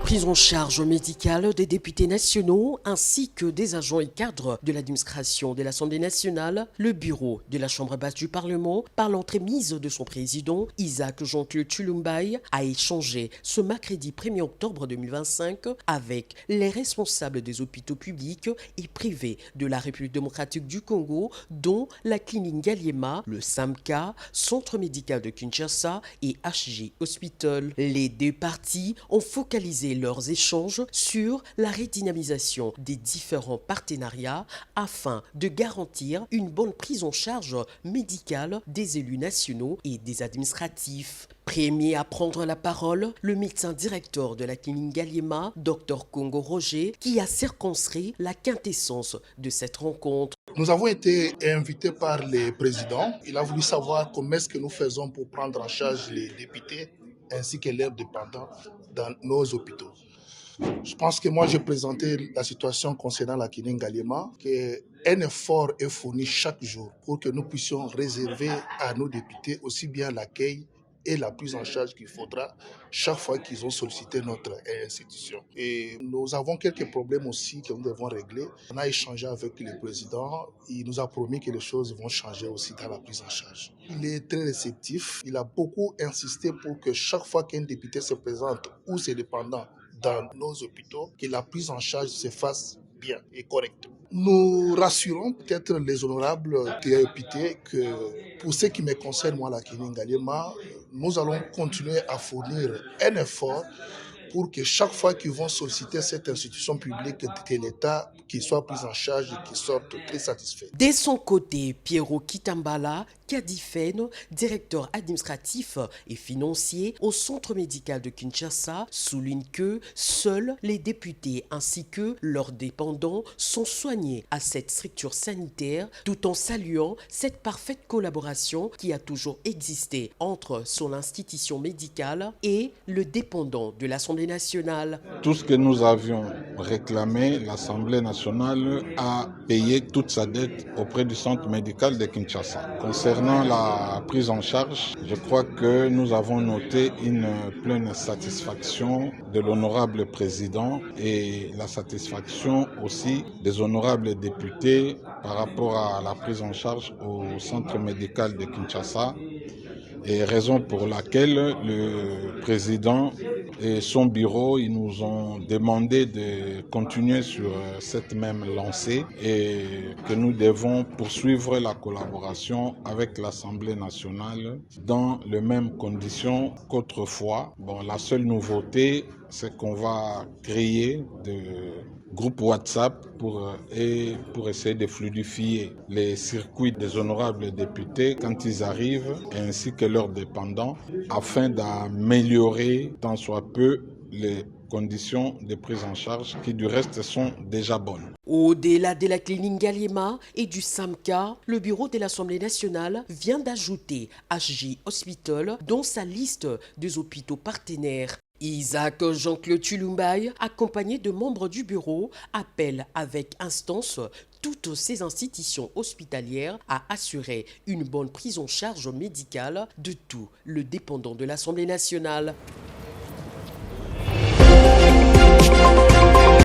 prise en charge médicale des députés nationaux ainsi que des agents et cadres de l'administration de l'Assemblée nationale, le bureau de la Chambre basse du Parlement, par l'entremise de son président, Isaac Jean-Claude Tshilombaye, a échangé ce mercredi 1er octobre 2025 avec les responsables des hôpitaux publics et privés de la République démocratique du Congo, dont la clinique Ngaliema, le SAMCA, Centre médical de Kinshasa et HG Hospital. Les deux parties ont focalisé leurs échanges sur la redynamisation des différents partenariats afin de garantir une bonne prise en charge médicale des élus nationaux et des administratifs. Premier à prendre la parole, le médecin directeur de la clinique Ngaliema, Dr Congo Roger, qui a circonscrit la quintessence de cette rencontre. Nous avons été invités par le président. Il a voulu savoir comment est-ce que nous faisons pour prendre en charge les députés ainsi que leurs dépendants dans nos hôpitaux. Je pense que moi, j'ai présenté la situation concernant la clinique Ngaliema, qu'un effort est fourni chaque jour pour que nous puissions réserver à nos députés aussi bien l'accueil et la prise en charge qu'il faudra chaque fois qu'ils ont sollicité notre institution. Et nous avons quelques problèmes aussi que nous devons régler. On a échangé avec le président. Il nous a promis que les choses vont changer aussi dans la prise en charge. Il est très réceptif. Il a beaucoup insisté pour que chaque fois qu'un député se présente ou ses dépendants dans nos hôpitaux, que la prise en charge se fasse bien et correctement. Nous rassurons peut-être les honorables députés que pour ce qui me concerne, moi, la clinique Ngaliema, nous allons continuer à fournir un effort pour que chaque fois qu'ils vont solliciter cette institution publique de l'État, qu'ils soient pris en charge et qu'ils sortent très satisfaits. De son côté, Piero Kitambala Kadifène, directeur administratif et financier au centre médical de Kinshasa, souligne que seuls les députés ainsi que leurs dépendants sont soignés à cette structure sanitaire, tout en saluant cette parfaite collaboration qui a toujours existé entre son institution médicale et le dépendant de l'Assemblée nationale. Tout ce que nous avions réclamé, l'Assemblée nationale a payé toute sa dette auprès du centre médical de Kinshasa. Concernant la prise en charge, je crois que nous avons noté une pleine satisfaction de l'honorable président et la satisfaction aussi des honorables députés par rapport à la prise en charge au centre médical de Kinshasa. Et raison pour laquelle le président et son bureau, ils nous ont demandé de continuer sur cette même lancée et que nous devons poursuivre la collaboration avec l'Assemblée nationale dans les mêmes conditions qu'autrefois. Bon, la seule nouveauté, c'est qu'on va créer des groupes WhatsApp pour essayer de fluidifier les circuits des honorables députés quand ils arrivent, ainsi que leurs dépendants, afin d'améliorer tant soit peu les conditions de prise en charge qui du reste sont déjà bonnes. Au-delà de la clinique Ngaliema et du SAMCA, le bureau de l'Assemblée nationale vient d'ajouter HG Hospital dans sa liste des hôpitaux partenaires. Isaac Jean-Claude Tshilombaye, accompagné de membres du bureau, appelle avec instance toutes ces institutions hospitalières à assurer une bonne prise en charge médicale de tous les dépendants de l'Assemblée nationale.